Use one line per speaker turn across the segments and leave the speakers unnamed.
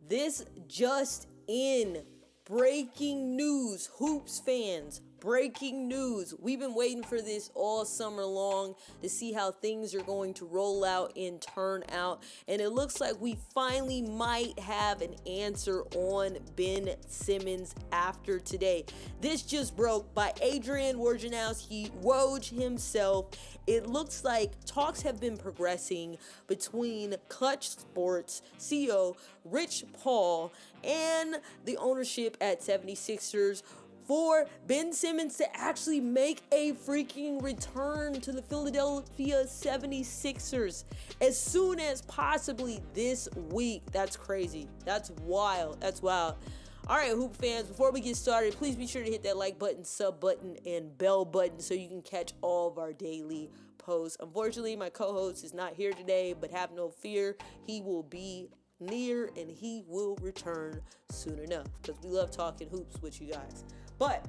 This just in. Breaking news, Hoops fans. Breaking news. We've been waiting for this all summer long to see how things are going to roll out and turn out. And it looks like we finally might have an answer on Ben Simmons after today. This just broke by Adrian Wojnarowski, Woj himself. It looks like talks have been progressing between Klutch Sports CEO Rich Paul and the ownership at 76ers for Ben Simmons to actually make a freaking return to the Philadelphia 76ers as soon as possibly this week. That's crazy. That's wild. That's wild. All right, Hoop fans, before we get started, please be sure to hit that like button, sub button, and bell button so you can catch all of our daily posts. Unfortunately, my co-host is not here today, but have no fear. He will be near and he will return soon enough because we love talking hoops with you guys. But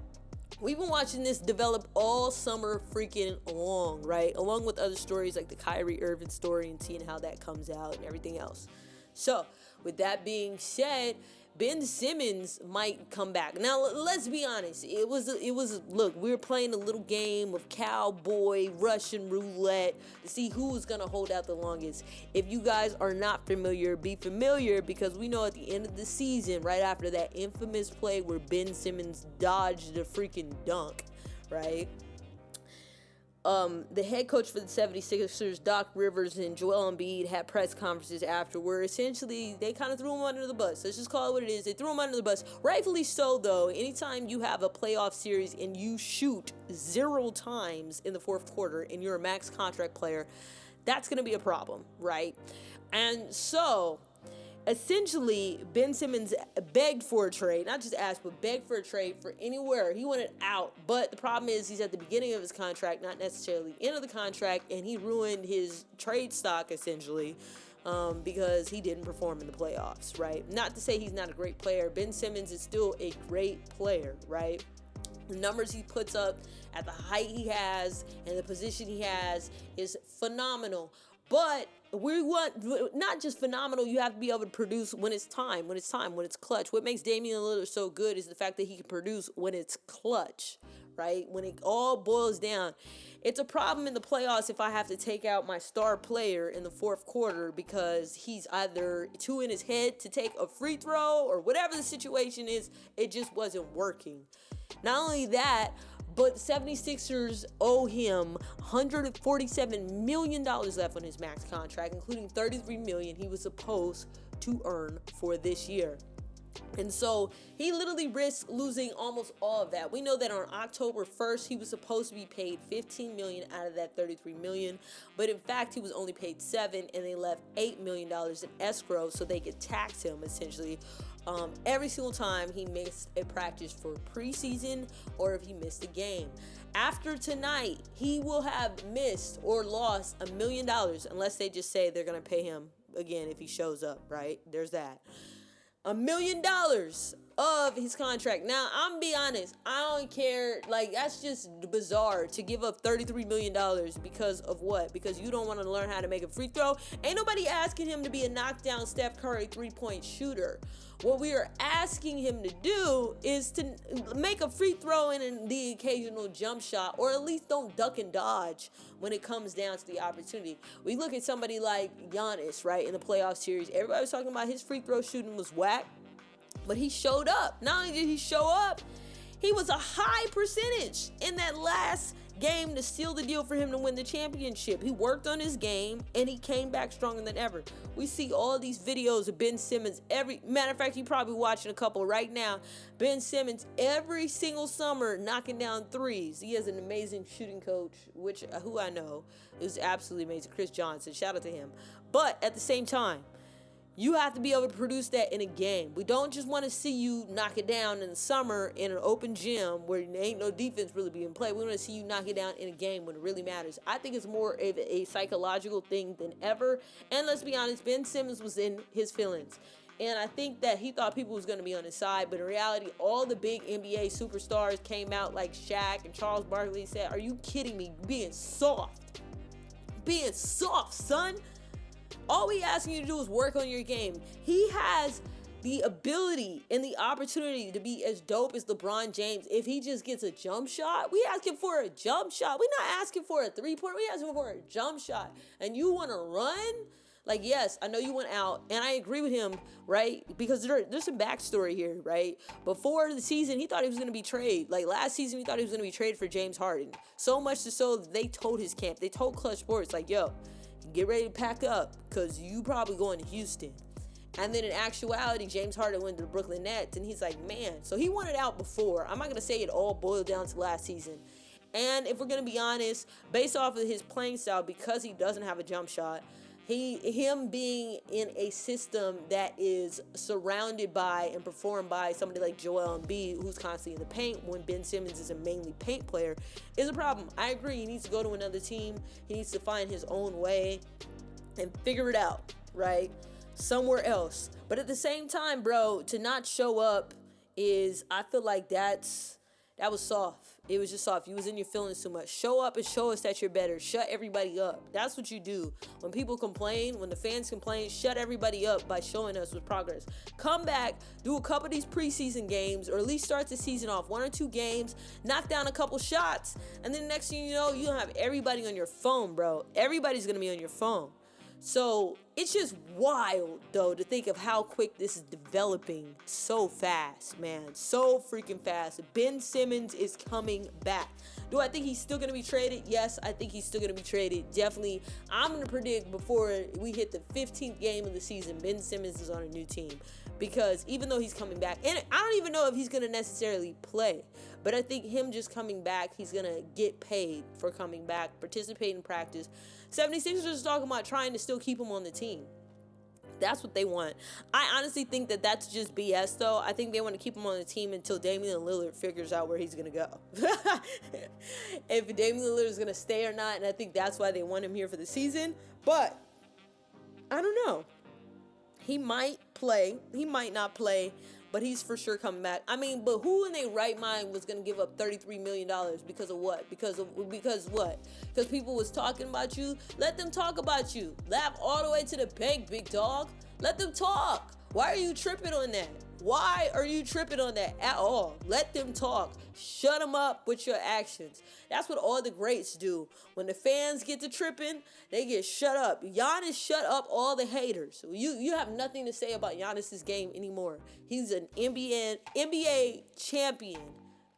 we've been watching this develop all summer freaking long, right? Along with other stories like the Kyrie Irving story and seeing how that comes out and everything else. So with that being said, Ben Simmons might come back. Now, let's be honest. Look, we were playing a little game of cowboy Russian roulette to see who was going to hold out the longest. If you guys are not familiar, be familiar because we know at the end of the season, right after that infamous play where Ben Simmons dodged a freaking dunk, right? The head coach for the 76ers, Doc Rivers, and Joel Embiid had press conferences after where essentially they kind of threw him under the bus. Let's just call it what it is. They threw him under the bus. Rightfully so, though. Anytime you have a playoff series and you shoot 0 times in the fourth quarter and you're a max contract player, that's going to be a problem, right? And so essentially, Ben Simmons begged for a trade, not just asked, but begged for a trade for anywhere. He wanted out, but the problem is he's at the beginning of his contract, not necessarily the end of the contract, and he ruined his trade stock, essentially, because he didn't perform in the playoffs, right? Not to say he's not a great player. Ben Simmons is still a great player, right? The numbers he puts up at the height he has and the position he has is phenomenal. But we want not just phenomenal, you have to be able to produce when it's time, when it's clutch. What makes Damian Lillard so good is the fact that he can produce when it's clutch, right? When it all boils down. It's a problem in the playoffs if I have to take out my star player in the fourth quarter because he's either too in his head to take a free throw or whatever the situation is, it just wasn't working. Not only that, but the 76ers owe him $147 million left on his max contract, including $33 million he was supposed to earn for this year. And so he literally risked losing almost all of that. We know that on October 1st, he was supposed to be paid $15 million out of that $33 million. But in fact, he was only paid $7 million, and they left $8 million in escrow so they could tax him, essentially, every single time he missed a practice for preseason or if he missed a game. After tonight, he will have missed or lost $1 million unless they just say they're going to pay him again if he shows up, right? There's that. $1 million of his contract. Now, I'm gonna be honest, I don't care. Like, that's just bizarre to give up $33 million because of what? Because you don't want to learn how to make a free throw. Ain't nobody asking him to be a knockdown Steph Curry three-point shooter. What we are asking him to do is to make a free throw and the occasional jump shot, or at least don't duck and dodge when it comes down to the opportunity. We look at somebody like Giannis, right, in the playoff series. Everybody was talking about his free throw shooting was whack, but he showed up. Not only did he show up, he was a high percentage in that last game to seal the deal for him to win the championship. He worked on his game and he came back stronger than ever. We see all these videos of Ben Simmons matter of fact, you're probably watching a couple right now. Ben Simmons every single summer knocking down threes. He has an amazing shooting coach, who I know is absolutely amazing. Chris Johnson, shout out to him. But at the same time, you have to be able to produce that in a game. We don't just want to see you knock it down in the summer in an open gym where there ain't no defense really being played. We want to see you knock it down in a game when it really matters. I think it's more of a psychological thing than ever. And let's be honest, Ben Simmons was in his feelings. And I think that he thought people was going to be on his side. But in reality, all the big NBA superstars came out like Shaq and Charles Barkley said, "Are you kidding me? Being soft. Being soft, son. All we asking you to do is work on your game." He has the ability and the opportunity to be as dope as LeBron James if he just gets a jump shot. We asking for a jump shot. We not asking for a 3-point. We asking for a jump shot. And you want to run? Like, yes, I know you went out, and I agree with him, right? Because there's some backstory here, right? Before the season, he thought he was going to be traded. Like, last season, he thought he was going to be traded for James Harden. So much so that they told his camp, they told Klutch Sports, like, yo, get ready to pack up because you probably going to Houston. And then in actuality, James Harden went to the Brooklyn Nets, and he's like, man. So he wanted out before. I'm not going to say it all boiled down to last season. And if we're going to be honest, based off of his playing style, because he doesn't have a jump shot, him being in a system that is surrounded by and performed by somebody like Joel Embiid, who's constantly in the paint when Ben Simmons is a mainly paint player, is a problem. I agree. He needs to go to another team. He needs to find his own way and figure it out, right? Somewhere else. But at the same time, bro, to not show up I feel like that was soft. It was just soft. You was in your feelings too much. Show up and show us that you're better. Shut everybody up. That's what you do. When people complain, when the fans complain, shut everybody up by showing us with progress. Come back, do a couple of these preseason games, or at least start the season off 1 or 2 games, knock down a couple shots, and then the next thing you know, you'll have everybody on your phone, bro. Everybody's going to be on your phone. So it's just wild, though, to think of how quick this is developing so fast, man. So freaking fast. Ben Simmons is coming back. Do I think he's still going to be traded? Yes, I think he's still going to be traded. Definitely. I'm going to predict before we hit the 15th game of the season, Ben Simmons is on a new team. Because even though he's coming back, and I don't even know if he's going to necessarily play, but I think him just coming back, he's going to get paid for coming back, participate in practice. 76ers is talking about trying to still keep him on the team. That's what they want. I honestly think that that's just BS, though. I think they want to keep him on the team until Damian Lillard figures out where he's going to go. If Damian Lillard is going to stay or not, and I think that's why they want him here for the season. But I don't know. He might play. He might not play, but he's for sure coming back. I mean, but who in their right mind was going to give up $33 million because of what? Because what? Because people was talking about you? Let them talk about you. Laugh all the way to the bank, big dog. Let them talk. Why are you tripping on that? Why are you tripping on that at all? Let them talk. Shut them up with your actions. That's what all the greats do. When the fans get to tripping, they get shut up. Giannis shut up all the haters. You have nothing to say about Giannis's game anymore. He's an NBA champion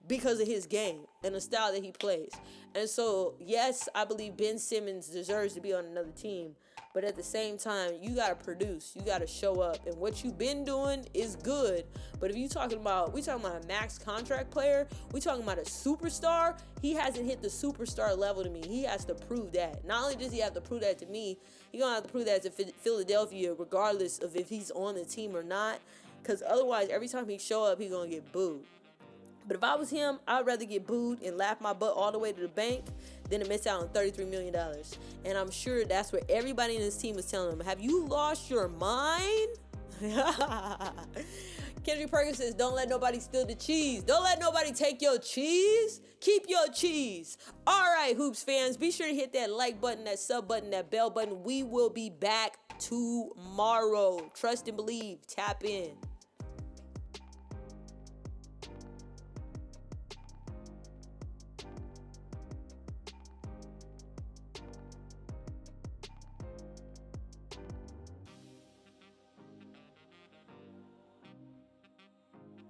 because of his game and the style that he plays. And so, yes, I believe Ben Simmons deserves to be on another team. But at the same time, you got to produce. You got to show up. And what you've been doing is good. But if we talking about a max contract player, we talking about a superstar, he hasn't hit the superstar level to me. He has to prove that. Not only does he have to prove that to me, he's going to have to prove that to Philadelphia, regardless of if he's on the team or not. Because otherwise, every time he show up, he's going to get booed. But if I was him, I'd rather get booed and laugh my butt all the way to the bank than to miss out on $33 million. And I'm sure that's what everybody in this team was telling him. Have you lost your mind? Kendrick Perkins says, don't let nobody steal the cheese. Don't let nobody take your cheese. Keep your cheese. All right, Hoops fans, be sure to hit that like button, that sub button, that bell button. We will be back tomorrow. Trust and believe. Tap in.